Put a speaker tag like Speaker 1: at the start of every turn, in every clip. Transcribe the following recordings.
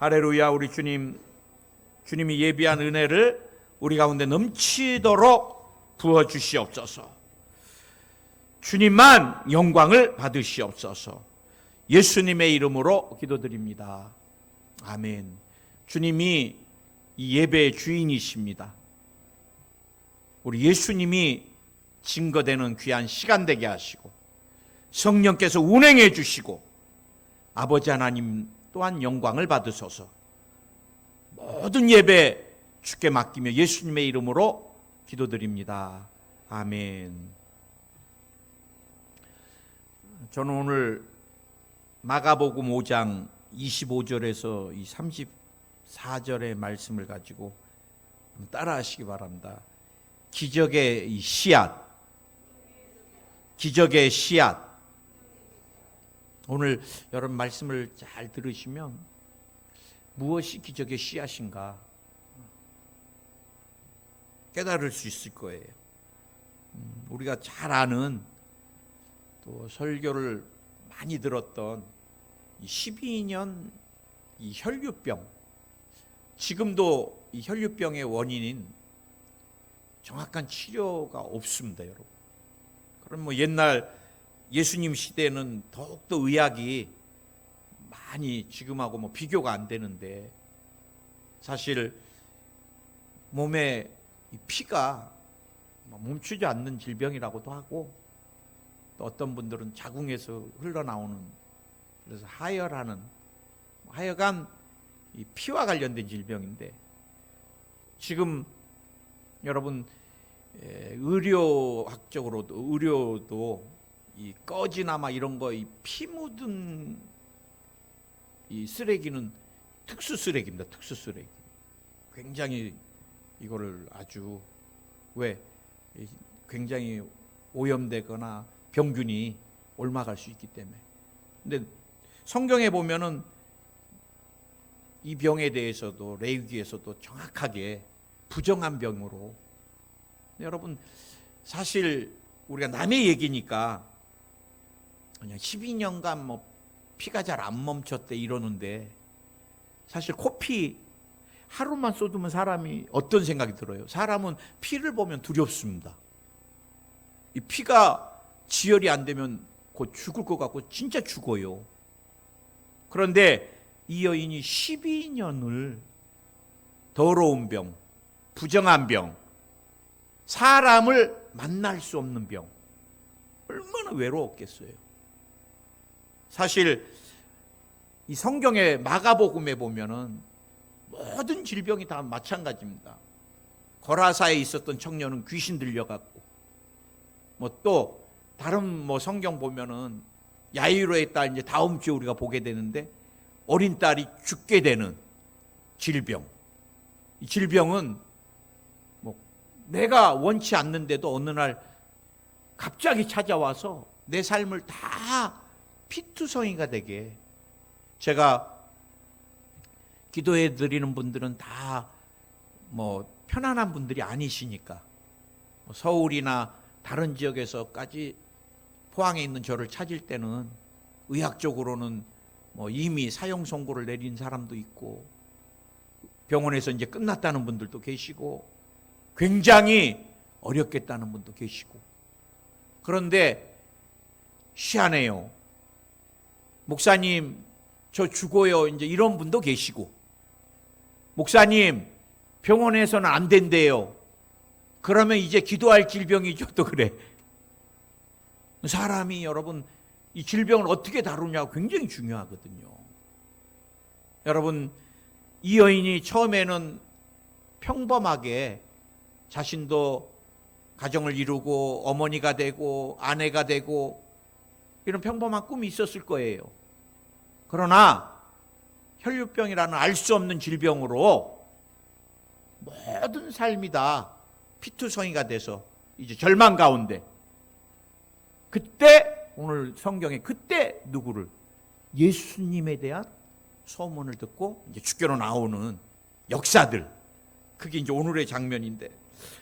Speaker 1: 할렐루야. 우리 주님이 예비한 은혜를 우리 가운데 넘치도록 부어주시옵소서. 주님만 영광을 받으시옵소서. 예수님의 이름으로 기도드립니다. 아멘. 주님이 이 예배의 주인이십니다. 우리 예수님이 증거되는 귀한 시간 되게 하시고 성령께서 운행해 주시고 아버지 하나님 또한 영광을 받으소서. 모든 예배 주께 맡기며 예수님의 이름으로 기도드립니다. 아멘. 저는 오늘 마가복음 5장 25절에서 이 34절의 말씀을 가지고 따라하시기 바랍니다. 기적의 이 씨앗, 기적의 씨앗. 오늘 여러분 말씀을 잘 들으시면 무엇이 기적의 씨앗인가 깨달을 수 있을 거예요. 우리가 잘 아는 또 설교를 많이 들었던 이 12년 이 혈류병, 지금도 이 혈류병의 원인인 정확한 치료가 없습니다, 여러분. 그럼 뭐 옛날 예수님 시대에는 더욱더 의학이 많이 지금하고 뭐 비교가 안 되는데, 사실 몸에 이 피가 멈추지 않는 질병이라고도 하고, 또 어떤 분들은 자궁에서 흘러나오는, 그래서 하혈하는, 하여간 이 피와 관련된 질병인데, 지금 여러분 의료도 이 꺼지나 막 이런 거 이 피 묻은 이 쓰레기는 특수 쓰레기입니다. 특수 쓰레기. 굉장히 이거를 아주 굉장히 오염되거나 병균이 옮아갈 수 있기 때문에. 근데 성경에 보면은 이 병에 대해서도 레위기에서도 정확하게 부정한 병으로. 여러분 사실 우리가 남의 얘기니까 그냥 12년간 뭐 피가 잘 안 멈췄대 이러는데, 사실 코피 하루만 쏟으면 사람이 어떤 생각이 들어요? 사람은 피를 보면 두렵습니다. 이 피가 지혈이 안 되면 곧 죽을 것 같고 진짜 죽어요. 그런데 이 여인이 12년을 더러운 병, 부정한 병, 사람을 만날 수 없는 병, 얼마나 외로웠겠어요. 사실 이 성경의 마가복음에 보면은 모든 질병이 다 마찬가지입니다. 거라사에 있었던 청년은 귀신 들려갖고, 뭐 또 다른 뭐 성경 보면은 야이로의 딸, 이제 다음 주에 우리가 보게 되는데, 어린 딸이 죽게 되는 질병. 이 질병은 뭐 내가 원치 않는데도 어느 날 갑자기 찾아와서 내 삶을 다 피투성이가 되게. 제가 기도해 드리는 분들은 다 뭐 편안한 분들이 아니시니까 서울이나 다른 지역에서까지 포항에 있는 저를 찾을 때는 의학적으로는 뭐 이미 사형 선고를 내린 사람도 있고, 병원에서 이제 끝났다는 분들도 계시고, 굉장히 어렵겠다는 분도 계시고. 그런데 희한해요. 목사님 저 죽어요 이제 이런 분도 계시고, 목사님 병원에서는 안 된대요. 그러면 이제 기도할 질병이죠. 또 그래. 사람이 여러분 이 질병을 어떻게 다루냐가 굉장히 중요하거든요. 여러분 이 여인이 처음에는 평범하게 자신도 가정을 이루고 어머니가 되고 아내가 되고 이런 평범한 꿈이 있었을 거예요. 그러나 혈류병이라는 알 수 없는 질병으로 모든 삶이 다 피투성이가 돼서 이제 절망 가운데, 그때 오늘 성경에 그때 누구를, 예수님에 대한 소문을 듣고 이제 주께로 나오는 역사들, 그게 이제 오늘의 장면인데,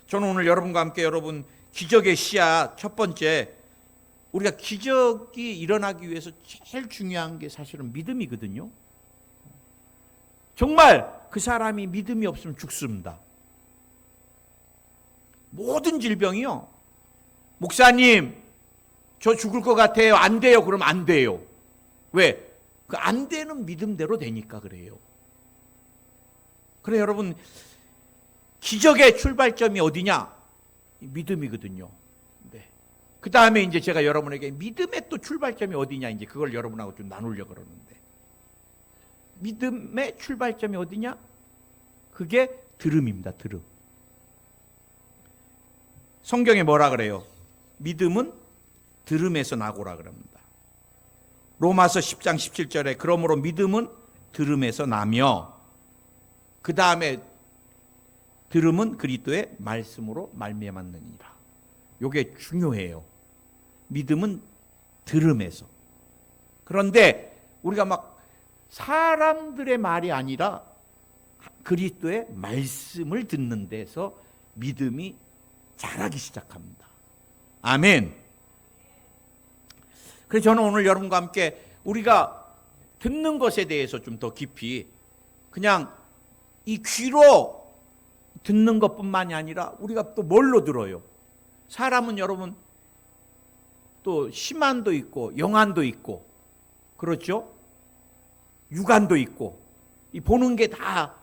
Speaker 1: 저는 오늘 여러분과 함께 여러분 기적의 씨앗 첫 번째, 우리가 기적이 일어나기 위해서 제일 중요한 게 사실은 믿음이거든요. 정말 그 사람이 믿음이 없으면 죽습니다. 모든 질병이요. 목사님, 저 죽을 것 같아요. 안 돼요. 그러면 안 돼요. 왜? 그 안 되는 믿음대로 되니까 그래요. 그래 여러분, 기적의 출발점이 어디냐? 믿음이거든요. 네. 그 다음에 이제 제가 여러분에게 믿음의 또 출발점이 어디냐, 이제 그걸 여러분하고 좀 나누려고 그러는데, 믿음의 출발점이 어디냐? 그게 들음입니다. 들음. 성경에 뭐라 그래요? 믿음은 들음에서 나고라 그럽니다. 로마서 10장 17절에 그러므로 믿음은 들음에서 나며, 그 다음에 들음은 그리스도의 말씀으로 말미암았느니라. 이게 중요해요. 믿음은 들음에서. 그런데 우리가 막 사람들의 말이 아니라 그리스도의 말씀을 듣는 데서 믿음이 자라기 시작합니다. 아멘. 그래서 저는 오늘 여러분과 함께 우리가 듣는 것에 대해서 좀 더 깊이, 그냥 이 귀로 듣는 것뿐만이 아니라 우리가 또 뭘로 들어요? 사람은 여러분 또 심안도 있고 영안도 있고, 그렇죠? 육안도 있고, 이 보는 게 다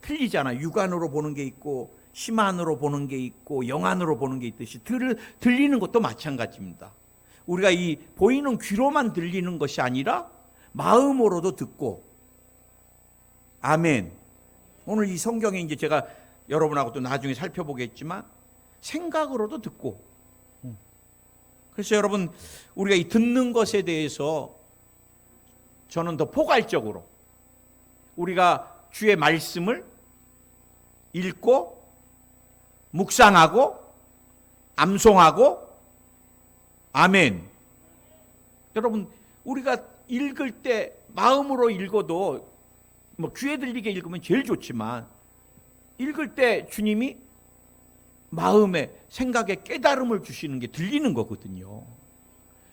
Speaker 1: 틀리잖아요. 육안으로 보는 게 있고 심안으로 보는 게 있고 영안으로 보는 게 있듯이 들리는 것도 마찬가지입니다. 우리가 이 보이는 귀로만 들리는 것이 아니라 마음으로도 듣고. 아멘. 오늘 이 성경에 이제 제가 여러분하고 또 나중에 살펴보겠지만 생각으로도 듣고. 그래서 여러분, 우리가 이 듣는 것에 대해서 저는 더 포괄적으로 우리가 주의 말씀을 읽고 묵상하고 암송하고. 아멘. 여러분, 우리가 읽을 때 마음으로 읽어도 뭐 귀에 들리게 읽으면 제일 좋지만, 읽을 때 주님이 마음에 생각에 깨달음을 주시는 게 들리는 거거든요.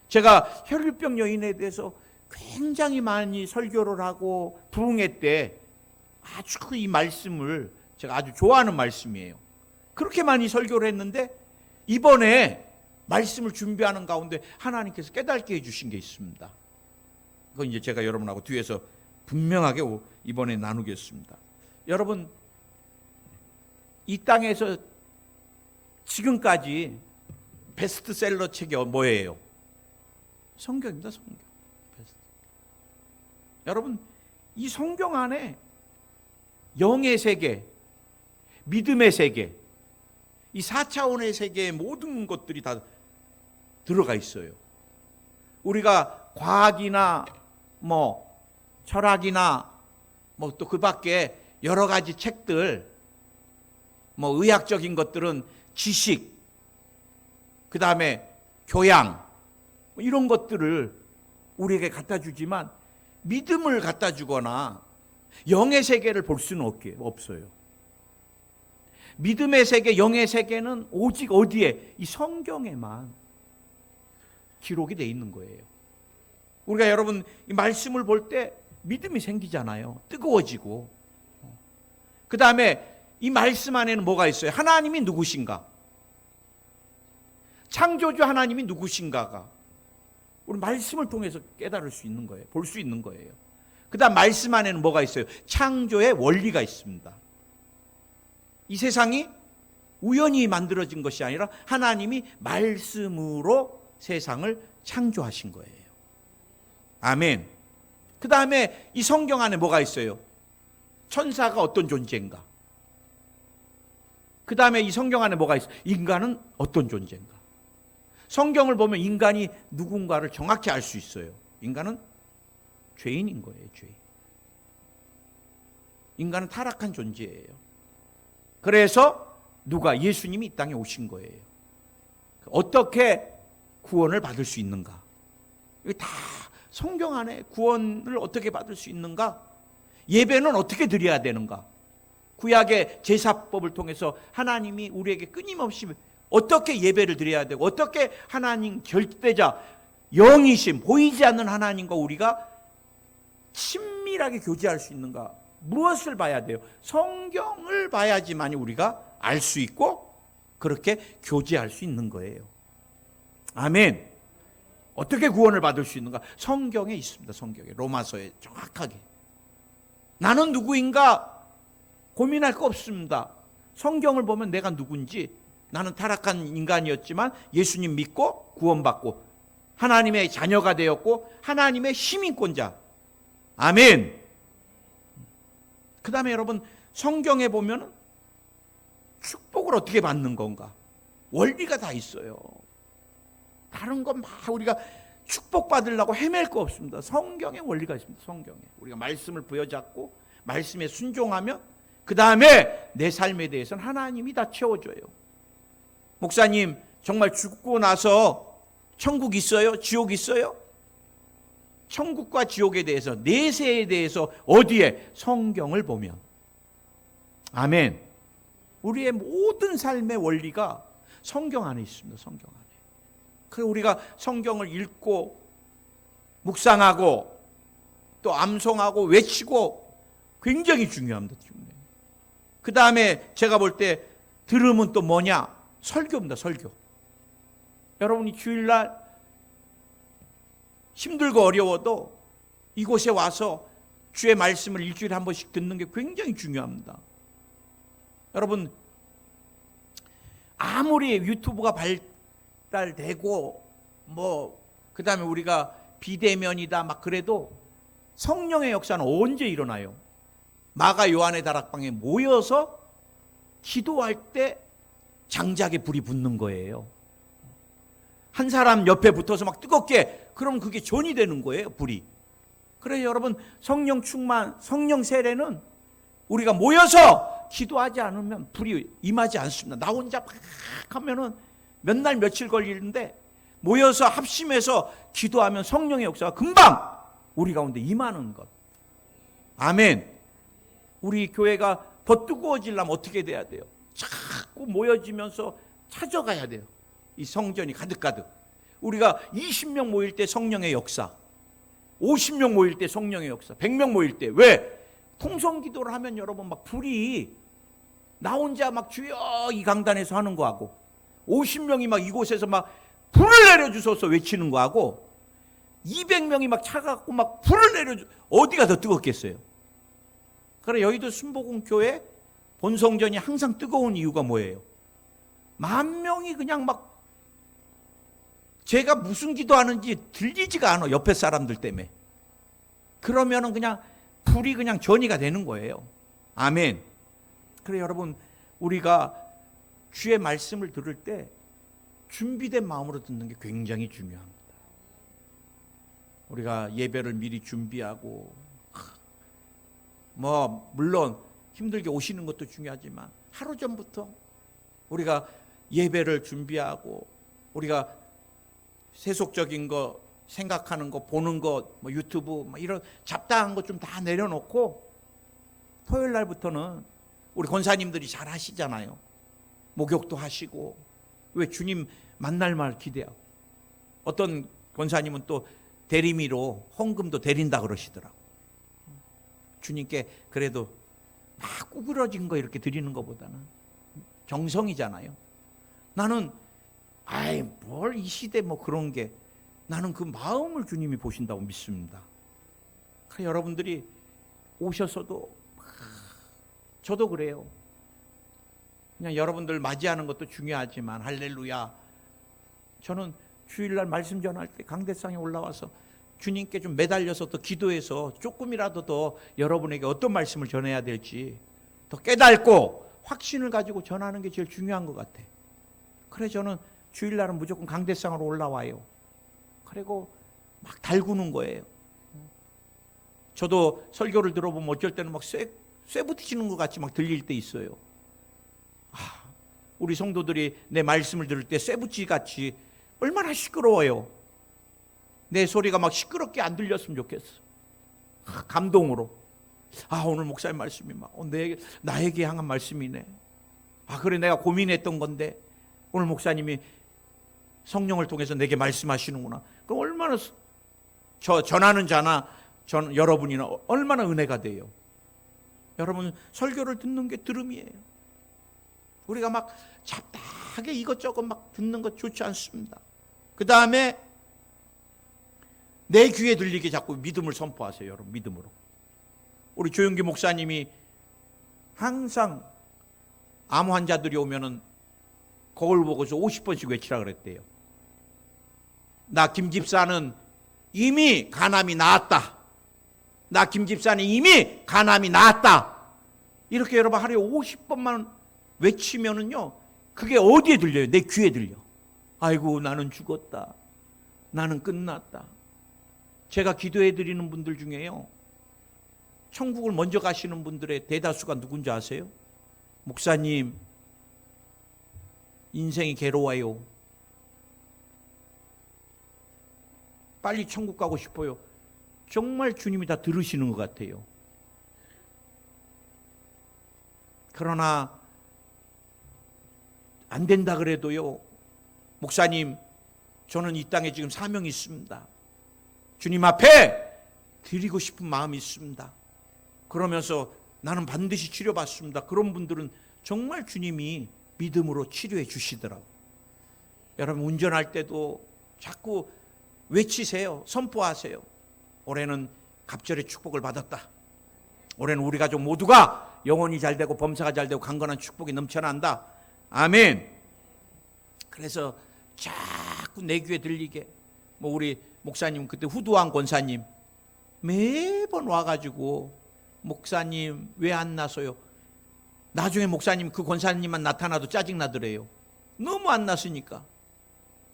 Speaker 1: 제가 혈류병 여인에 대해서 굉장히 많이 설교를 하고 부흥회 때 아주 이 말씀을 제가 아주 좋아하는 말씀이에요. 그렇게 많이 설교를 했는데 이번에 말씀을 준비하는 가운데 하나님께서 깨닫게 해주신 게 있습니다. 그건 이제 제가 여러분하고 뒤에서 분명하게 이번에 나누겠습니다. 여러분, 이 땅에서 지금까지 베스트셀러 책이 뭐예요? 성경입니다. 성경. 여러분, 이 성경 안에 영의 세계, 믿음의 세계, 이 4차원의 세계의 모든 것들이 다 들어가 있어요. 우리가 과학이나 뭐 철학이나 뭐 또 그 밖에 여러 가지 책들, 뭐 의학적인 것들은 지식, 그 다음에 교양, 뭐 이런 것들을 우리에게 갖다 주지만 믿음을 갖다 주거나 영의 세계를 볼 수는 없어요. 믿음의 세계, 영의 세계는 오직 어디에? 이 성경에만 기록이 돼 있는 거예요. 우리가 여러분 이 말씀을 볼 때 믿음이 생기잖아요. 뜨거워지고. 그 다음에 이 말씀 안에는 뭐가 있어요? 하나님이 누구신가? 창조주 하나님이 누구신가가 우리 말씀을 통해서 깨달을 수 있는 거예요. 볼 수 있는 거예요. 그 다음 말씀 안에는 뭐가 있어요? 창조의 원리가 있습니다. 이 세상이 우연히 만들어진 것이 아니라 하나님이 말씀으로 세상을 창조하신 거예요. 아멘. 그 다음에 이 성경 안에 뭐가 있어요? 천사가 어떤 존재인가? 그 다음에 이 성경 안에 뭐가 있어요? 인간은 어떤 존재인가? 성경을 보면 인간이 누군가를 정확히 알 수 있어요. 인간은 죄인인 거예요. 죄인. 인간은 타락한 존재예요. 그래서 누가? 예수님이 이 땅에 오신 거예요. 어떻게 구원을 받을 수 있는가? 이게 다 성경 안에 구원을 어떻게 받을 수 있는가? 예배는 어떻게 드려야 되는가? 구약의 제사법을 통해서 하나님이 우리에게 끊임없이 어떻게 예배를 드려야 되고, 어떻게 하나님 절대자, 영이심, 보이지 않는 하나님과 우리가 친밀하게 교제할 수 있는가? 무엇을 봐야 돼요? 성경을 봐야지만 우리가 알 수 있고 그렇게 교제할 수 있는 거예요. 아멘. 어떻게 구원을 받을 수 있는가? 성경에 있습니다. 성경에. 로마서에 정확하게. 나는 누구인가 고민할 거 없습니다. 성경을 보면 내가 누군지, 나는 타락한 인간이었지만 예수님 믿고 구원받고 하나님의 자녀가 되었고 하나님의 시민권자. 아멘. 그 다음에 여러분, 성경에 보면 축복을 어떻게 받는 건가? 원리가 다 있어요. 다른 건 막 우리가 축복받으려고 헤맬 거 없습니다. 성경에 원리가 있습니다. 성경에. 우리가 말씀을 부여잡고 말씀에 순종하면 그 다음에 내 삶에 대해서는 하나님이 다 채워줘요. 목사님, 정말 죽고 나서 천국 있어요? 지옥 있어요? 천국과 지옥에 대해서, 내세에 대해서 어디에? 성경을 보면. 아멘. 우리의 모든 삶의 원리가 성경 안에 있습니다. 성경 안에. 그래서 우리가 성경을 읽고 묵상하고 또 암송하고 외치고 굉장히 중요합니다. 그 다음에 제가 볼 때 들으면 또 뭐냐? 설교입니다. 설교. 여러분이 주일날 힘들고 어려워도 이곳에 와서 주의 말씀을 일주일에 한 번씩 듣는 게 굉장히 중요합니다. 여러분, 아무리 유튜브가 발달되고 그 다음에 우리가 비대면이다 막 그래도 성령의 역사는 언제 일어나요? 마가 요한의 다락방에 모여서 기도할 때 장작에 불이 붙는 거예요. 한 사람 옆에 붙어서 막 뜨겁게, 그럼 그게 전이 되는 거예요, 불이. 그래서 여러분, 성령 충만, 성령 세례는 우리가 모여서 기도하지 않으면 불이 임하지 않습니다. 나 혼자 막 하면은 몇 날 며칠 걸리는데 모여서 합심해서 기도하면 성령의 역사가 금방 우리 가운데 임하는 것. 아멘. 우리 교회가 더 뜨거워지려면 어떻게 돼야 돼요? 자꾸 모여지면서 찾아가야 돼요. 이 성전이 가득가득. 우리가 20명 모일 때 성령의 역사, 50명 모일 때 성령의 역사, 100명 모일 때. 왜? 통성기도를 하면 여러분 막 불이, 나 혼자 막 주여 이 강단에서 하는 거하고 50명이 막 이곳에서 막 불을 내려주소서 외치는 거하고 200명이 막 차갖고 막 불을 내려주, 어디가 더 뜨겁겠어요? 그래, 여의도 순복음교회 본성전이 항상 뜨거운 이유가 뭐예요? 10,000명이 그냥 막 제가 무슨 기도하는지 들리지가 않아, 옆에 사람들 때문에. 그러면은 그냥 불이 그냥 전이가 되는 거예요. 아멘. 그래, 여러분, 우리가 주의 말씀을 들을 때 준비된 마음으로 듣는 게 굉장히 중요합니다. 우리가 예배를 미리 준비하고, 물론 힘들게 오시는 것도 중요하지만 하루 전부터 우리가 예배를 준비하고, 우리가 세속적인 거 생각하는 거, 보는 거, 유튜브 이런 잡다한 거 좀 다 내려놓고 토요일 날부터는 우리 권사님들이 잘 하시잖아요. 목욕도 하시고, 왜 주님 만날 말 기대하고. 어떤 권사님은 또 대리미로 헌금도 드린다 그러시더라고. 주님께 그래도 막 구부러진 거 이렇게 드리는 것보다는 정성이잖아요. 나는 뭘 이 시대 그런 게, 나는 그 마음을 주님이 보신다고 믿습니다. 그래서 여러분들이 오셔서도, 저도 그래요. 그냥 여러분들 맞이하는 것도 중요하지만, 할렐루야, 저는 주일날 말씀 전할 때 강대상에 올라와서 주님께 좀 매달려서 더 기도해서 조금이라도 더 여러분에게 어떤 말씀을 전해야 될지 더 깨닫고 확신을 가지고 전하는 게 제일 중요한 것 같아. 그래, 저는 주일날은 무조건 강대상으로 올라와요. 그리고 막 달구는 거예요. 저도 설교를 들어보면 어쩔 때는 막 쇠붙이는 것 같이 막 들릴 때 있어요. 우리 성도들이 내 말씀을 들을 때 쇠붙이 같이 얼마나 시끄러워요. 내 소리가 막 시끄럽게 안 들렸으면 좋겠어. 감동으로. 오늘 목사님 말씀이 막 나에게 향한 말씀이네. 그래, 내가 고민했던 건데 오늘 목사님이 성령을 통해서 내게 말씀하시는구나. 그럼 얼마나 전하는 자나 여러분이나 얼마나 은혜가 돼요. 여러분, 설교를 듣는 게 들음이에요. 우리가 막 잡다하게 이것저것 막 듣는 것 좋지 않습니다. 그 다음에 내 귀에 들리게 자꾸 믿음을 선포하세요. 여러분, 믿음으로. 우리 조영기 목사님이 항상 암 환자들이 오면은 거울 보고서 50번씩 외치라 그랬대요. 나 김집사는 이미 간암이 나았다. 나 김집사는 이미 간암이 나았다. 이렇게 여러분 하루에 50번만 외치면은요, 그게 어디에 들려요? 내 귀에 들려. 아이고, 나는 죽었다. 나는 끝났다. 제가 기도해 드리는 분들 중에요, 천국을 먼저 가시는 분들의 대다수가 누군지 아세요? 목사님, 인생이 괴로워요. 빨리 천국 가고 싶어요. 정말 주님이 다 들으시는 것 같아요. 그러나 안 된다 그래도요, 목사님, 저는 이 땅에 지금 사명이 있습니다. 주님 앞에 드리고 싶은 마음이 있습니다. 그러면서 나는 반드시 치료받습니다. 그런 분들은 정말 주님이 믿음으로 치료해 주시더라고요. 여러분, 운전할 때도 자꾸 외치세요. 선포하세요. 올해는 갑절의 축복을 받았다. 올해는 우리 가족 모두가 영혼이 잘 되고 범사가 잘 되고 강건한 축복이 넘쳐난다. 아멘. 그래서 자꾸 내 귀에 들리게, 우리 목사님, 그때 후두왕 권사님 매번 와가지고, 목사님 왜 안 나서요? 나중에 목사님 그 권사님만 나타나도 짜증나더래요. 너무 안 났으니까.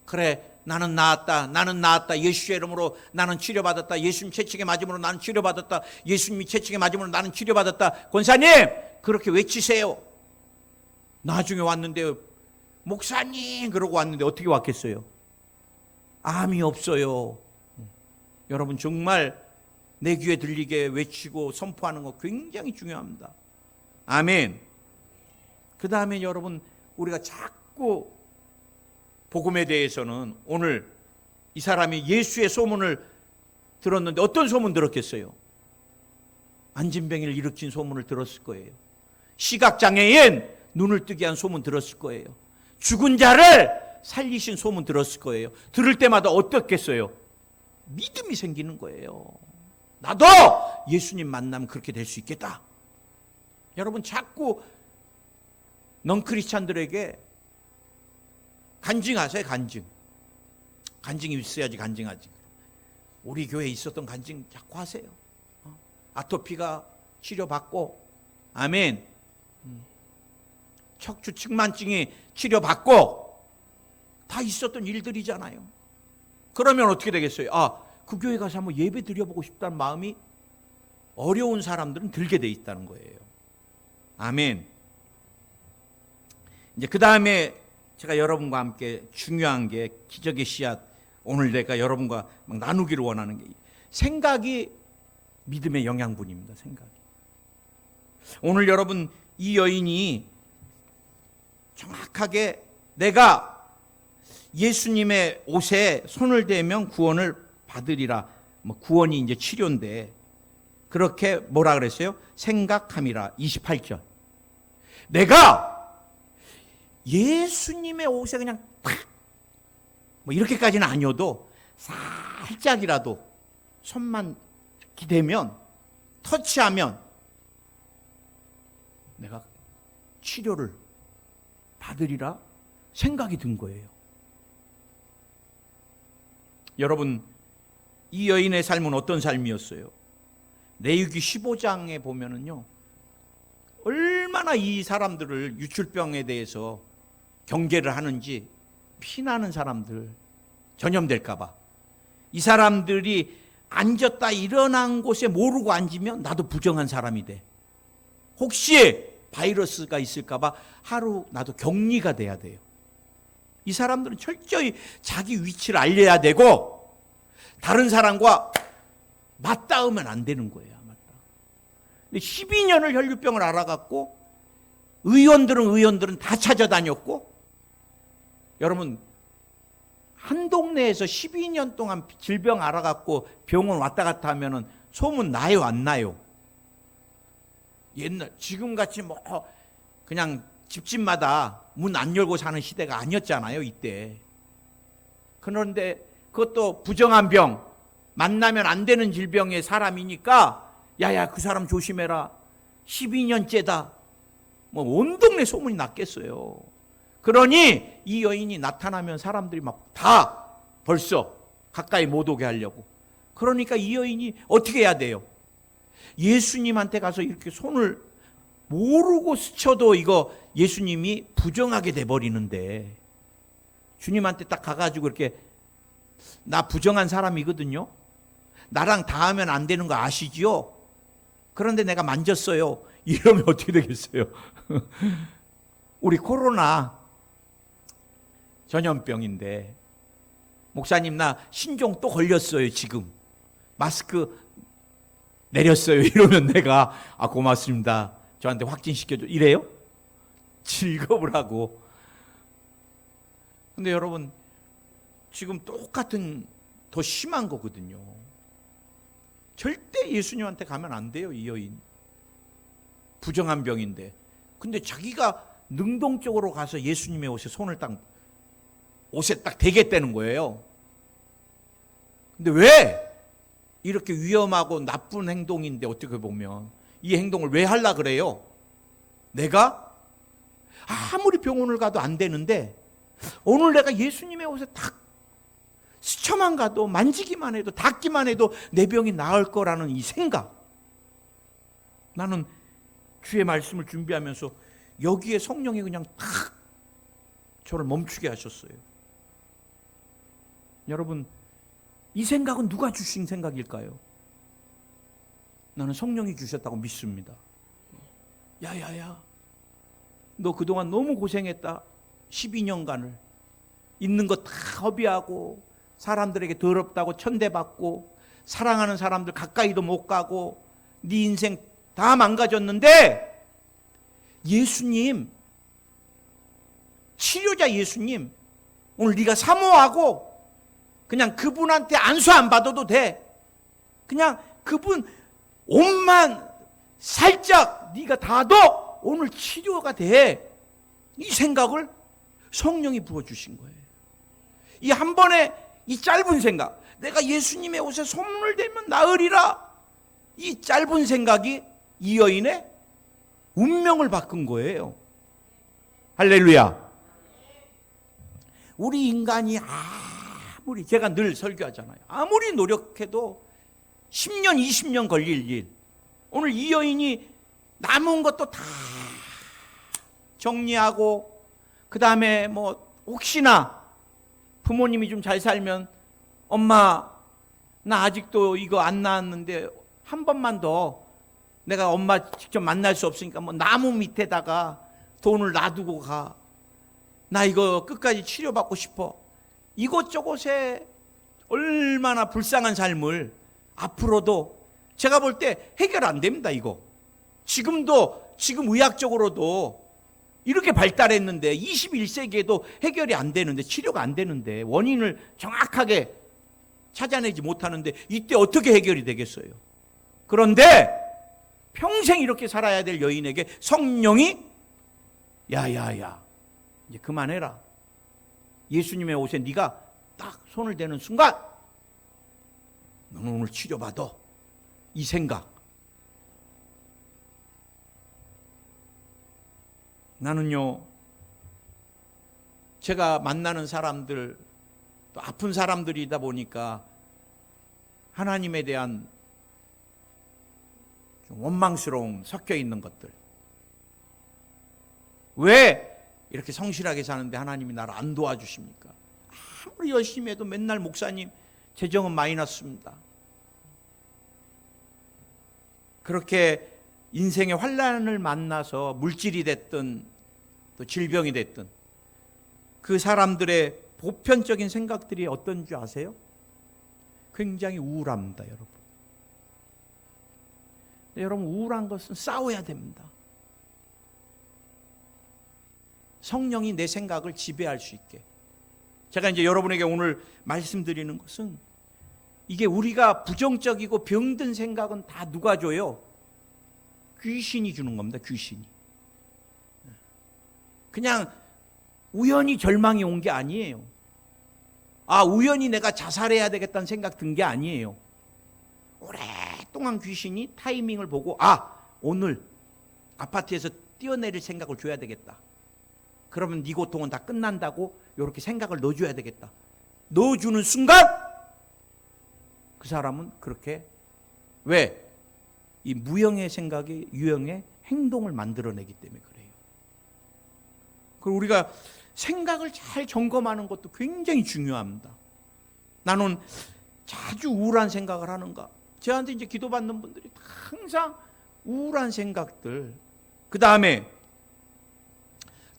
Speaker 1: 그래, 나는 나았다. 나는 나았다. 예수의 이름으로 나는 치료받았다. 예수님 채찍에 맞음으로 나는 치료받았다. 예수님이 채찍에 맞음으로 나는 치료받았다. 권사님, 그렇게 외치세요. 나중에 왔는데, 목사님 그러고 왔는데 어떻게 왔겠어요? 암이 없어요. 여러분, 정말 내 귀에 들리게 외치고 선포하는 거 굉장히 중요합니다. 아멘. 그 다음에 여러분, 우리가 자꾸 복음에 대해서는, 오늘 이 사람이 예수의 소문을 들었는데 어떤 소문 들었겠어요? 안진뱅이를 일으킨 소문을 들었을 거예요. 시각장애인 눈을 뜨게 한 소문 들었을 거예요. 죽은 자를 살리신 소문 들었을 거예요. 들을 때마다 어떻겠어요? 믿음이 생기는 거예요. 나도 예수님 만나면 그렇게 될 수 있겠다. 여러분, 자꾸 넌크리스찬들에게 간증하세요. 간증이 있어야지 간증하지. 우리 교회에 있었던 간증 자꾸 하세요. 아토피가 치료받고, 아멘. 척추 측만증이 치료받고, 다 있었던 일들이잖아요. 그러면 어떻게 되겠어요? 그 교회 가서 한번 예배 드려보고 싶다는 마음이 어려운 사람들은 들게 돼 있다는 거예요. 아멘. 이제 그 다음에 제가 여러분과 함께 중요한 게, 기적의 씨앗, 오늘 내가 여러분과 막 나누기를 원하는 게, 생각이 믿음의 영양분입니다. 생각이. 오늘 여러분, 이 여인이 정확하게 내가 예수님의 옷에 손을 대면 구원을 받으리라. 구원이 이제 치료인데, 그렇게 뭐라 그랬어요? 생각함이라. 28절. 내가 예수님의 옷에 그냥 팍, 이렇게까지는 아니어도 살짝이라도 손만 기대면, 터치하면 내가 치료를 받으리라 생각이 든 거예요. 여러분, 이 여인의 삶은 어떤 삶이었어요? 레위기 15장에 보면은요, 얼마나 이 사람들을 유출병에 대해서 경계를 하는지, 피나는 사람들 전염될까봐. 이 사람들이 앉았다 일어난 곳에 모르고 앉으면 나도 부정한 사람이 돼. 혹시 바이러스가 있을까봐 하루 나도 격리가 돼야 돼요. 이 사람들은 철저히 자기 위치를 알려야 되고, 다른 사람과 맞닿으면 안 되는 거예요. 근데 12년을 혈류병을 알아갖고, 의원들은 다 찾아다녔고, 여러분, 한 동네에서 12년 동안 질병 알아갖고 병원 왔다 갔다 하면은 소문 나요, 안 나요? 옛날 지금같이 뭐 그냥 집집마다 문 안 열고 사는 시대가 아니었잖아요, 이때. 그런데 그것도 부정한 병, 만나면 안 되는 질병의 사람이니까 야야 그 사람 조심해라, 12년째다, 뭐 온 동네 소문이 났겠어요. 그러니 이 여인이 나타나면 사람들이 막 다 벌써 가까이 못 오게 하려고. 그러니까 이 여인이 어떻게 해야 돼요? 예수님한테 가서 이렇게 손을 모르고 스쳐도 이거 예수님이 부정하게 돼버리는데, 주님한테 딱 가가지고 이렇게 나 부정한 사람이거든요, 나랑 닿으면 안 되는 거 아시지요? 그런데 내가 만졌어요, 이러면 어떻게 되겠어요? 우리 코로나 전염병인데 목사님 나 신종 또 걸렸어요, 지금 마스크 내렸어요, 이러면 내가 고맙습니다, 저한테 확진시켜줘, 이래요? 즐겁을 하고. 근데 여러분 지금 똑같은 더 심한 거거든요. 절대 예수님한테 가면 안 돼요. 이 여인 부정한 병인데, 근데 자기가 능동적으로 가서 예수님의 옷에 딱 대겠다는 거예요. 근데 왜 이렇게 위험하고 나쁜 행동인데, 어떻게 보면 이 행동을 왜 하려 그래요? 내가 아무리 병원을 가도 안 되는데 오늘 내가 예수님의 옷에 딱 스쳐만 가도, 만지기만 해도, 닿기만 해도 내 병이 나을 거라는 이 생각. 나는 주의 말씀을 준비하면서 여기에 성령이 그냥 탁 저를 멈추게 하셨어요. 여러분 이 생각은 누가 주신 생각일까요? 나는 성령이 주셨다고 믿습니다. 야야야, 너 그동안 너무 고생했다. 12년간을 있는 거 다 허비하고 사람들에게 더럽다고 천대받고 사랑하는 사람들 가까이도 못 가고 네 인생 다 망가졌는데, 예수님, 치료자 예수님 오늘 네가 사모하고 그냥 그분한테 안수 안 받아도 돼. 그냥 그분 옷만 살짝 네가 닿아도 오늘 치료가 돼. 이 생각을 성령이 부어주신 거예요. 이 한 번에 이 짧은 생각, 내가 예수님의 옷에 손을 대면 나으리라, 이 짧은 생각이 이 여인의 운명을 바꾼 거예요. 할렐루야. 우리 인간이 아무리, 제가 늘 설교하잖아요, 아무리 노력해도 10년 20년 걸릴 일, 오늘 이 여인이 남은 것도 다 정리하고, 그 다음에 뭐 혹시나 부모님이 좀 잘 살면 엄마 나 아직도 이거 안 나왔는데 한 번만 더, 내가 엄마 직접 만날 수 없으니까 뭐 나무 밑에다가 돈을 놔두고 가, 나 이거 끝까지 치료받고 싶어. 이곳저곳에 얼마나 불쌍한 삶을 앞으로도 제가 볼 때 해결 안 됩니다. 이거 지금 의학적으로도 이렇게 발달했는데 21세기에도 해결이 안 되는데, 치료가 안 되는데, 원인을 정확하게 찾아내지 못하는데 이때 어떻게 해결이 되겠어요? 그런데 평생 이렇게 살아야 될 여인에게 성령이 야야야 이제 그만해라, 예수님의 옷에 네가 딱 손을 대는 순간 너는 오늘 치료받아, 이 생각. 나는요, 제가 만나는 사람들, 또 아픈 사람들이다 보니까 하나님에 대한 좀 원망스러움 섞여 있는 것들, 왜 이렇게 성실하게 사는데 하나님이 나를 안 도와주십니까? 아무리 열심히 해도 맨날 목사님 재정은 마이너스입니다. 그렇게 인생의 환난을 만나서 물질이 됐든 또 질병이 됐든 그 사람들의 보편적인 생각들이 어떤 줄 아세요? 굉장히 우울합니다, 여러분. 여러분, 우울한 것은 싸워야 됩니다. 성령이 내 생각을 지배할 수 있게. 제가 이제 여러분에게 오늘 말씀드리는 것은, 이게 우리가 부정적이고 병든 생각은 다 누가 줘요? 귀신이 주는 겁니다. 귀신이. 그냥 우연히 절망이 온 게 아니에요. 우연히 내가 자살해야 되겠다는 생각 든 게 아니에요. 오랫동안 귀신이 타이밍을 보고 오늘 아파트에서 뛰어내릴 생각을 줘야 되겠다. 그러면 네 고통은 다 끝난다고 이렇게 생각을 넣어줘야 되겠다. 넣어주는 순간 그 사람은 그렇게 왜? 이 무형의 생각이 유형의 행동을 만들어내기 때문에 그래요. 그리고 우리가 생각을 잘 점검하는 것도 굉장히 중요합니다. 나는 자주 우울한 생각을 하는가? 저한테 이제 기도받는 분들이 항상 우울한 생각들, 그 다음에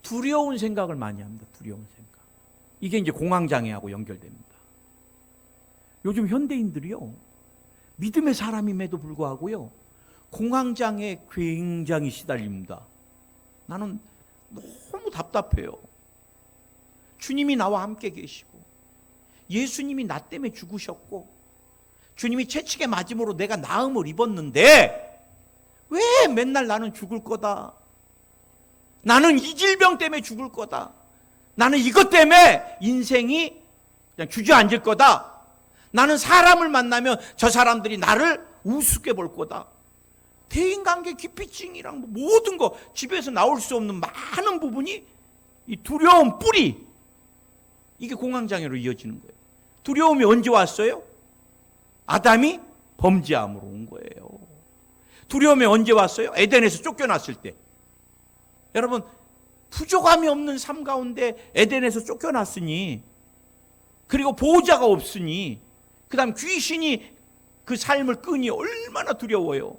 Speaker 1: 두려운 생각을 많이 합니다. 두려운 생각. 이게 이제 공황장애하고 연결됩니다. 요즘 현대인들이요, 믿음의 사람임에도 불구하고요, 공황장애에 굉장히 시달립니다. 나는 너무 답답해요. 주님이 나와 함께 계시고, 예수님이 나 때문에 죽으셨고, 주님이 채찍에 맞음으로 내가 나음을 입었는데, 왜 맨날 나는 죽을 거다. 나는 이 질병 때문에 죽을 거다. 나는 이것 때문에 인생이 그냥 주저앉을 거다. 나는 사람을 만나면 저 사람들이 나를 우습게 볼 거다. 대인관계 기피증이랑 모든 거, 집에서 나올 수 없는 많은 부분이 이 두려움 뿌리, 이게 공황장애로 이어지는 거예요. 두려움이 언제 왔어요? 아담이 범죄함으로 온 거예요. 두려움이 언제 왔어요? 에덴에서 쫓겨났을 때. 여러분, 부족함이 없는 삶 가운데 에덴에서 쫓겨났으니, 그리고 보호자가 없으니, 그 다음 귀신이 그 삶을 끄니 얼마나 두려워요.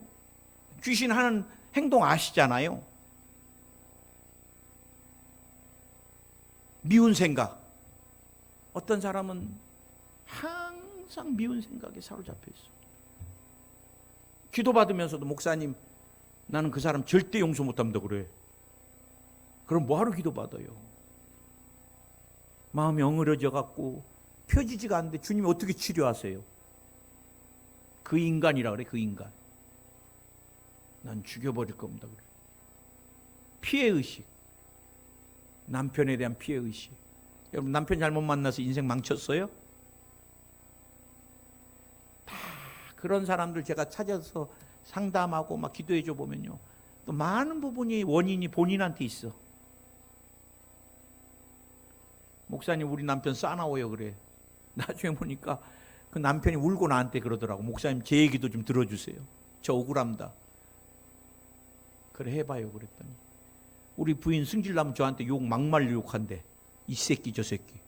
Speaker 1: 귀신 하는 행동 아시잖아요. 미운 생각. 어떤 사람은 항상 미운 생각에 사로잡혀 있어. 기도받으면서도 목사님, 나는 그 사람 절대 용서 못합니다 그래. 그럼 뭐하러 기도받아요? 마음이 엉그러져 갖고 펴지지가 않는데 주님이 어떻게 치료하세요? 그 인간이라 그래. 그 인간. 난 죽여버릴 겁니다 그래. 피해의식. 남편에 대한 피해의식. 여러분, 남편 잘못 만나서 인생 망쳤어요? 다 그런 사람들 제가 찾아서 상담하고 막 기도해 줘 보면요, 또 많은 부분이 원인이 본인한테 있어. 목사님, 우리 남편 싸나워요 그래. 나중에 보니까 그 남편이 울고 나한테 그러더라고. 목사님, 제 얘기도 좀 들어주세요. 저 억울합니다. 그래, 해봐요 그랬더니 우리 부인 승질나면 저한테 욕 막말로 욕한대. 이 새끼 저 새끼.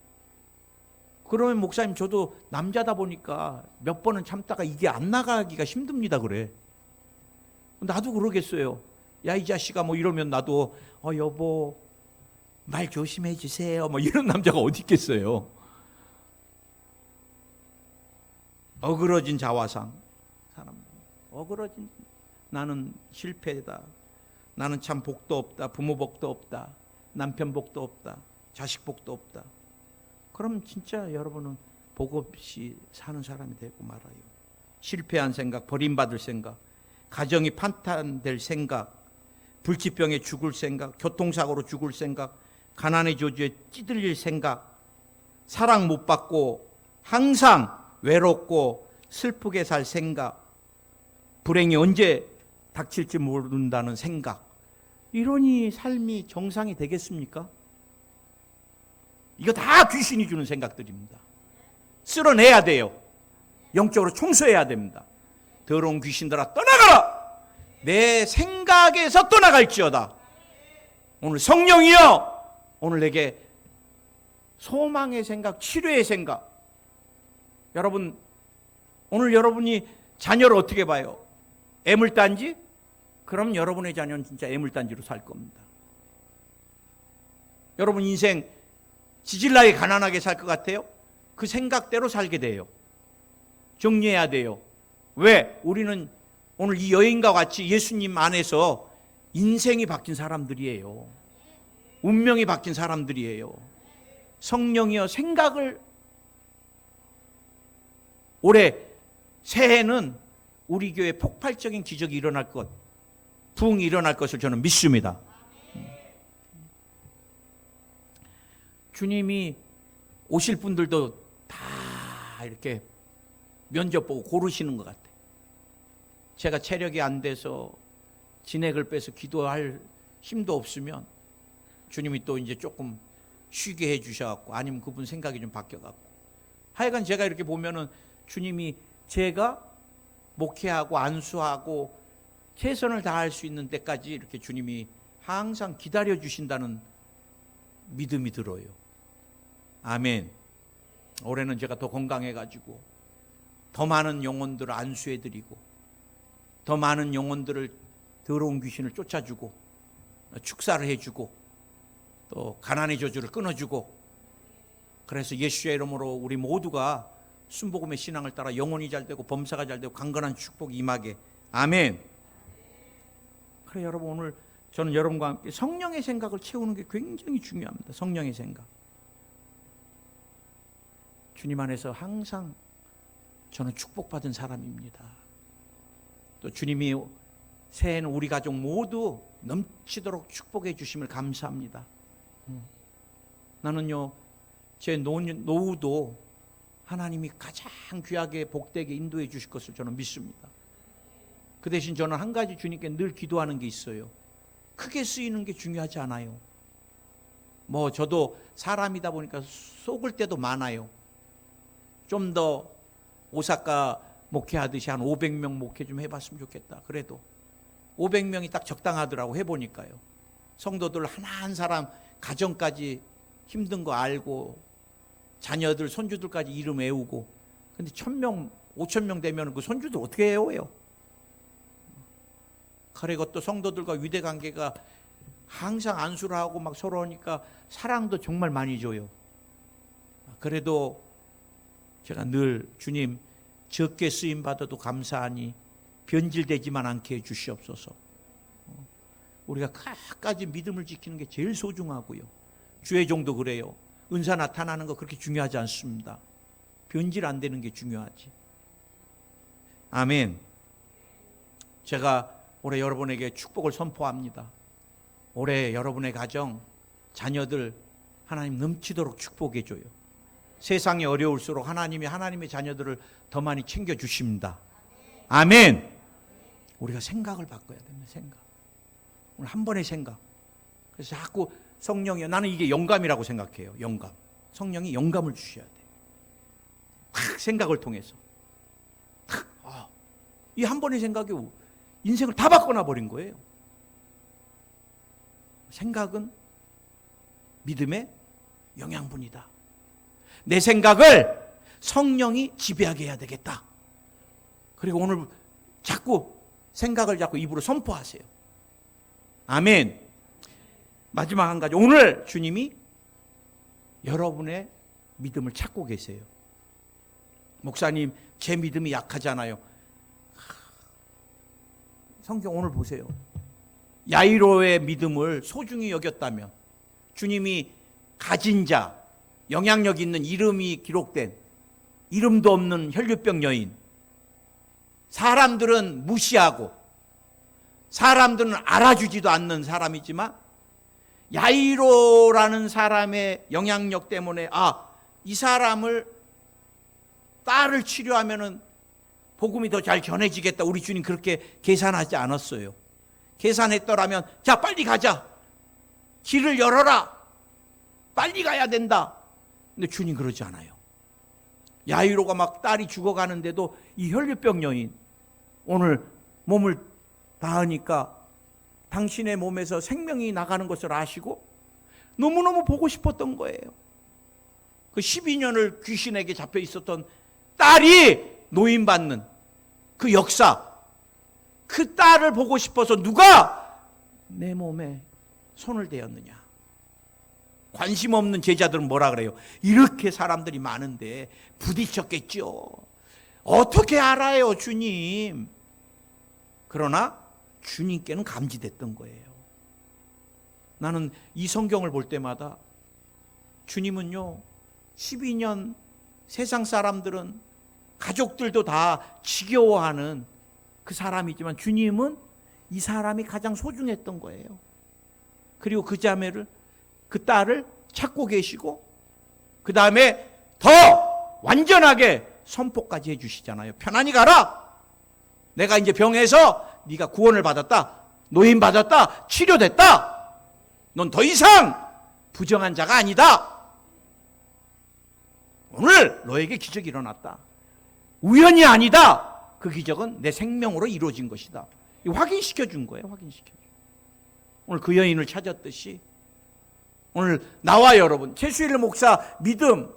Speaker 1: 그러면 목사님, 저도 남자다 보니까 몇 번은 참다가 이게 안 나가기가 힘듭니다 그래. 나도 그러겠어요. 야 이 자식아 뭐 이러면 나도 여보 말 조심해 주세요 뭐 이런 남자가 어디 있겠어요. 어그러진 자화상. 사람 어그러진, 나는 실패다. 나는 참 복도 없다. 부모 복도 없다. 남편 복도 없다. 자식 복도 없다. 그럼 진짜 여러분은 복 없이 사는 사람이 되고 말아요. 실패한 생각, 버림받을 생각, 가정이 판탄될 생각, 불치병에 죽을 생각, 교통사고로 죽을 생각, 가난의 저주에 찌들릴 생각, 사랑 못 받고 항상 외롭고 슬프게 살 생각, 불행이 언제 닥칠지 모른다는 생각, 이러니 삶이 정상이 되겠습니까? 이거 다 귀신이 주는 생각들입니다. 쓸어내야 돼요. 영적으로 청소해야 됩니다. 더러운 귀신들아 떠나가라. 내 생각에서 떠나갈지어다. 오늘 성령이여, 오늘 내게 소망의 생각, 치료의 생각. 여러분, 오늘 여러분이 자녀를 어떻게 봐요? 애물단지? 그럼 여러분의 자녀는 진짜 애물단지로 살 겁니다. 여러분 인생 지질나게 가난하게 살 것 같아요? 그 생각대로 살게 돼요. 정리해야 돼요. 왜? 우리는 오늘 이 여인과 같이 예수님 안에서 인생이 바뀐 사람들이에요. 운명이 바뀐 사람들이에요. 성령이여, 생각을, 올해 새해는 우리 교회 폭발적인 기적이 일어날 것, 부흥이 일어날 것을 저는 믿습니다. 주님이 오실 분들도 다 이렇게 면접 보고 고르시는 것 같아요. 제가 체력이 안 돼서 진액을 빼서 기도할 힘도 없으면 주님이 또 이제 조금 쉬게 해 주셔갖고, 아니면 그분 생각이 좀 바뀌어갖고, 하여간 제가 이렇게 보면은 주님이 제가 목회하고 안수하고 최선을 다할 수 있는 때까지 이렇게 주님이 항상 기다려 주신다는 믿음이 들어요. 아멘. 올해는 제가 더 건강해가지고 더 많은 영혼들을 안수해드리고, 더 많은 영혼들을 더러운 귀신을 쫓아주고, 축사를 해주고, 또 가난의 저주를 끊어주고, 그래서 예수의 이름으로 우리 모두가 순복음의 신앙을 따라 영혼이 잘되고 범사가 잘되고 강건한 축복이 임하게. 아멘. 그래 여러분, 오늘 저는 여러분과 함께 성령의 생각을 채우는 게 굉장히 중요합니다. 성령의 생각. 주님 안에서 항상 저는 축복받은 사람입니다. 또 주님이 새해에는 우리 가족 모두 넘치도록 축복해 주심을 감사합니다. 나는요, 제 노후도 하나님이 가장 귀하게 복되게 인도해 주실 것을 저는 믿습니다. 그 대신 저는 한 가지 주님께 늘 기도하는 게 있어요. 크게 쓰이는 게 중요하지 않아요. 뭐 저도 사람이다 보니까 속을 때도 많아요. 좀 더 오사카 목회하듯이 한 500명 목회 좀 해봤으면 좋겠다. 그래도 500명이 딱 적당하더라고. 해보니까요. 성도들 하나 한 사람 가정까지 힘든 거 알고, 자녀들 손주들까지 이름 외우고. 근데 1000명 5000명 되면 그 손주들 어떻게 외워요? 그리고 또 성도들과 유대 관계가 항상 안수를 하고 막 서로 하니까 사랑도 정말 많이 줘요. 그래도 제가 늘 주님, 적게 쓰임 받아도 감사하니 변질되지만 않게 해 주시옵소서. 우리가 끝까지 믿음을 지키는 게 제일 소중하고요. 주의 종도 그래요. 은사 나타나는 거 그렇게 중요하지 않습니다. 변질 안 되는 게 중요하지. 아멘. 제가 올해 여러분에게 축복을 선포합니다. 올해 여러분의 가정, 자녀들 하나님 넘치도록 축복해 줘요. 세상이 어려울수록 하나님이 하나님의 자녀들을 더 많이 챙겨주십니다. 아멘. 우리가 생각을 바꿔야 됩니다. 생각. 오늘 한 번의 생각. 그래서 자꾸 성령이, 나는 이게 영감이라고 생각해요. 영감. 성령이 영감을 주셔야 돼요. 탁 생각을 통해서. 탁. 이 한 번의 생각이 인생을 다 바꿔놔 버린 거예요. 생각은 믿음의 영양분이다. 내 생각을 성령이 지배하게 해야 되겠다. 그리고 오늘 자꾸 생각을 자꾸 입으로 선포하세요. 아멘. 마지막 한 가지. 오늘 주님이 여러분의 믿음을 찾고 계세요. 목사님, 제 믿음이 약하잖아요. 성경 오늘 보세요. 야이로의 믿음을 소중히 여겼다면, 주님이 가진 자, 영향력 있는 이름이 기록된, 이름도 없는 혈류병 여인, 사람들은 무시하고 사람들은 알아주지도 않는 사람이지만 야이로라는 사람의 영향력 때문에 이 사람을, 딸을 치료하면은 복음이 더 잘 전해지겠다. 우리 주님 그렇게 계산하지 않았어요. 계산했더라면 자 빨리 가자, 길을 열어라, 빨리 가야 된다. 근데 주님 그러지 않아요. 야이로가 막 딸이 죽어가는데도 이 혈류병 여인, 오늘 몸을 닿으니까 당신의 몸에서 생명이 나가는 것을 아시고 너무너무 보고 싶었던 거예요. 그 12년을 귀신에게 잡혀 있었던 딸이 노인받는 그 역사, 그 딸을 보고 싶어서 누가 내 몸에 손을 대었느냐. 관심 없는 제자들은 뭐라 그래요? 이렇게 사람들이 많은데 부딪혔겠죠. 어떻게 알아요, 주님? 그러나 주님께는 감지됐던 거예요. 나는 이 성경을 볼 때마다 주님은요, 12년 세상 사람들은, 가족들도 다 지겨워하는 그 사람이지만 주님은 이 사람이 가장 소중했던 거예요. 그리고 그 자매를, 그 딸을 찾고 계시고, 그 다음에 더 완전하게 선포까지 해주시잖아요. 편안히 가라. 내가 이제 병에서 네가 구원을 받았다, 노인 받았다, 치료됐다. 넌 더 이상 부정한 자가 아니다. 오늘 너에게 기적이 일어났다. 우연이 아니다. 그 기적은 내 생명으로 이루어진 것이다. 확인시켜 준 거예요. 확인시켜 준. 오늘 그 여인을 찾았듯이 오늘 나와 여러분, 최수일 목사 믿음,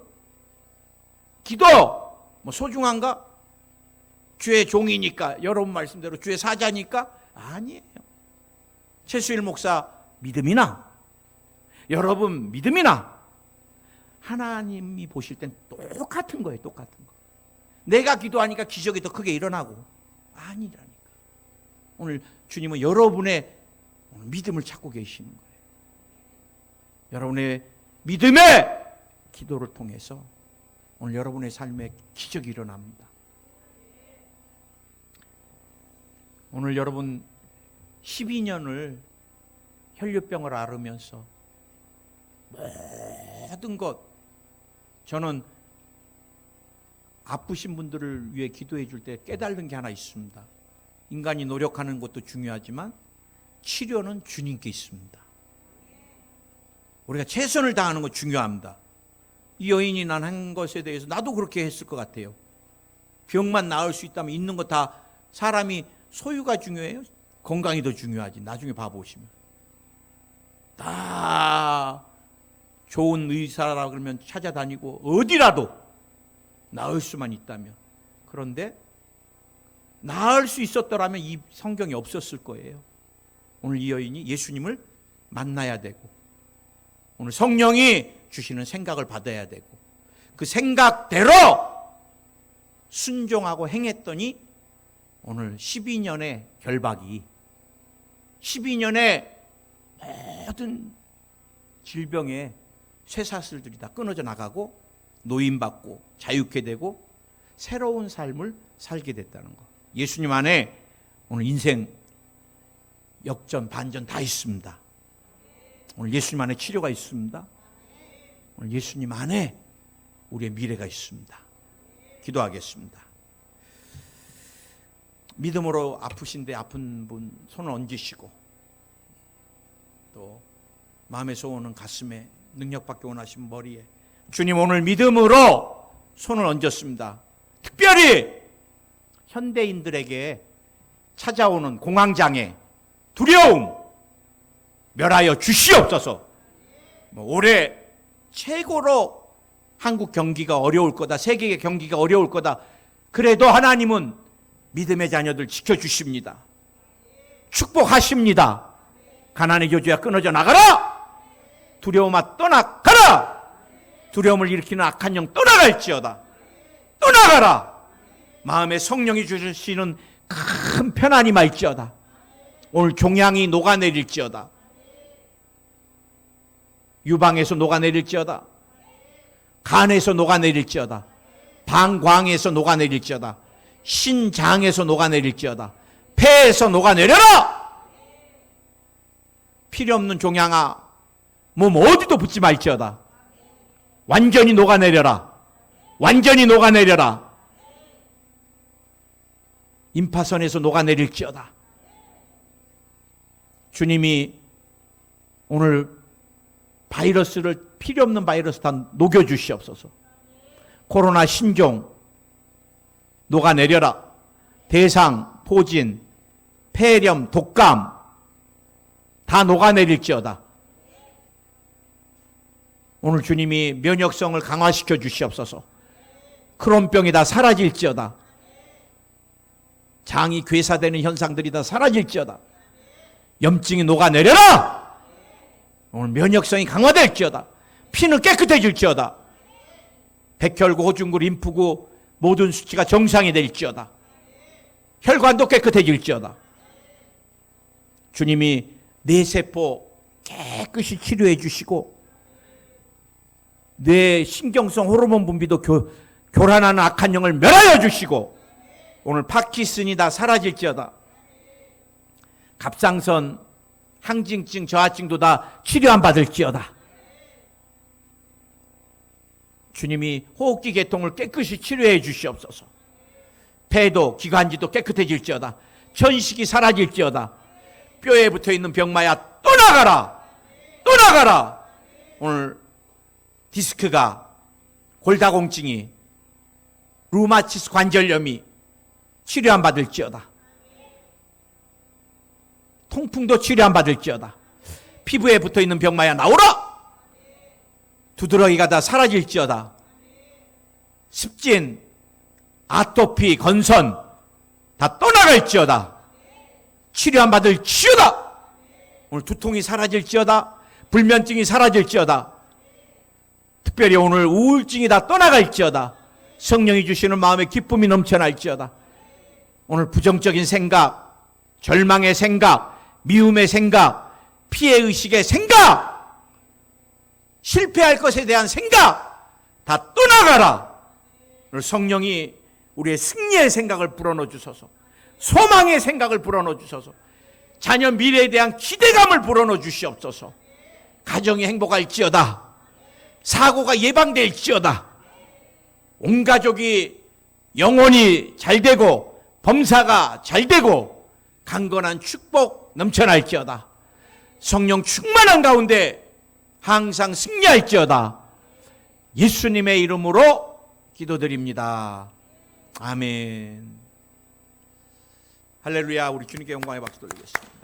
Speaker 1: 기도 뭐 소중한가? 주의 종이니까, 여러분 말씀대로 주의 사자니까? 아니에요. 최수일 목사 믿음이나 여러분 믿음이나 하나님이 보실 땐 똑같은 거예요. 똑같은 거. 내가 기도하니까 기적이 더 크게 일어나고 아니라니까. 오늘 주님은 여러분의 믿음을 찾고 계시는 거예요. 여러분의 믿음의 기도를 통해서 오늘 여러분의 삶에 기적이 일어납니다. 오늘 여러분 12년을 혈류병을 앓으면서 모든 것, 저는 아프신 분들을 위해 기도해 줄 때 깨달은 게 하나 있습니다. 인간이 노력하는 것도 중요하지만 치료는 주님께 있습니다. 우리가 최선을 다하는 거 중요합니다. 이 여인이 난 한 것에 대해서 나도 그렇게 했을 것 같아요. 병만 나을 수 있다면 있는 거 다, 사람이 소유가 중요해요? 건강이 더 중요하지. 나중에 봐보시면 다 좋은 의사라 그러면 찾아다니고 어디라도 나을 수만 있다면. 그런데 나을 수 있었더라면 이 성경이 없었을 거예요. 오늘 이 여인이 예수님을 만나야 되고, 오늘 성령이 주시는 생각을 받아야 되고, 그 생각대로 순종하고 행했더니 오늘 12년의 결박이, 12년의 모든 질병의 쇠사슬들이 다 끊어져 나가고 노인받고 자유케 되고 새로운 삶을 살게 됐다는 거. 예수님 안에 오늘 인생 역전 반전 다 있습니다. 오늘 예수님 안에 치료가 있습니다. 오늘 예수님 안에 우리의 미래가 있습니다. 기도하겠습니다. 믿음으로 아프신데 아픈 분 손을 얹으시고, 또 마음의 소원은 가슴에, 능력받기 원하신 머리에, 주님 오늘 믿음으로 손을 얹었습니다. 특별히 현대인들에게 찾아오는 공황장애, 두려움 멸하여 주시옵소서. 올해 최고로 한국 경기가 어려울 거다, 세계 경기가 어려울 거다. 그래도 하나님은 믿음의 자녀들 지켜주십니다. 축복하십니다. 가난의 교주야 끊어져 나가라. 두려움아 떠나가라. 두려움을 일으키는 악한 영 떠나갈지어다. 떠나가라. 마음에 성령이 주시는 큰 편안이 말지어다. 오늘 종양이 녹아내릴지어다. 유방에서 녹아내릴지어다. 간에서 녹아내릴지어다. 방광에서 녹아내릴지어다. 신장에서 녹아내릴지어다. 폐에서 녹아내려라. 필요 없는 종양아, 몸 어디도 붙지 말지어다. 완전히 녹아내려라. 완전히 녹아내려라. 임파선에서 녹아내릴지어다. 주님이 오늘 바이러스를, 필요 없는 바이러스 다 녹여주시옵소서. 코로나 신종 녹아내려라. 대상, 포진, 폐렴, 독감 다 녹아내릴지어다. 오늘 주님이 면역성을 강화시켜 주시옵소서. 크론병이 다 사라질지어다. 장이 괴사되는 현상들이 다 사라질지어다. 염증이 녹아내려라. 오늘 면역성이 강화될지어다. 피는 깨끗해질지어다. 백혈구, 호중구, 림프구 모든 수치가 정상이 될지어다. 혈관도 깨끗해질지어다. 주님이 뇌세포 깨끗이 치료해 주시고, 뇌 신경성 호르몬 분비도 교란하는 악한 영을 멸하여 주시고, 오늘 파키슨이 다 사라질지어다. 갑상선, 항진증, 저하증도 다 치료 안 받을지어다. 주님이 호흡기 계통을 깨끗이 치료해 주시옵소서. 폐도 기관지도 깨끗해질지어다. 천식이 사라질지어다. 뼈에 붙어있는 병마야 또 나가라. 또 나가라. 오늘 디스크가, 골다공증이, 루마티스 관절염이 치료 안 받을지어다. 통풍도 치료 안 받을지어다. 피부에 붙어있는 병마야 나오라. 두드러기가 다 사라질지어다. 습진, 아토피, 건선 다 떠나갈지어다. 치료 안 받을지어다. 오늘 두통이 사라질지어다. 불면증이 사라질지어다. 특별히 오늘 우울증이 다 떠나갈지어다. 성령이 주시는 마음의 기쁨이 넘쳐날지어다. 오늘 부정적인 생각, 절망의 생각, 미움의 생각, 피해의식의 생각, 실패할 것에 대한 생각 다 떠나가라. 오늘 성령이 우리의 승리의 생각을 불어넣어 주소서. 소망의 생각을 불어넣어 주소서. 자녀 미래에 대한 기대감을 불어넣어 주시옵소서. 가정이 행복할지어다. 사고가 예방될지어다. 온 가족이 영혼이 잘되고 범사가 잘되고 강건한 축복 넘쳐날지어다. 성령 충만한 가운데 항상 승리할지어다. 예수님의 이름으로 기도드립니다. 아멘. 할렐루야. 우리 주님께 영광의 박수 돌리겠습니다.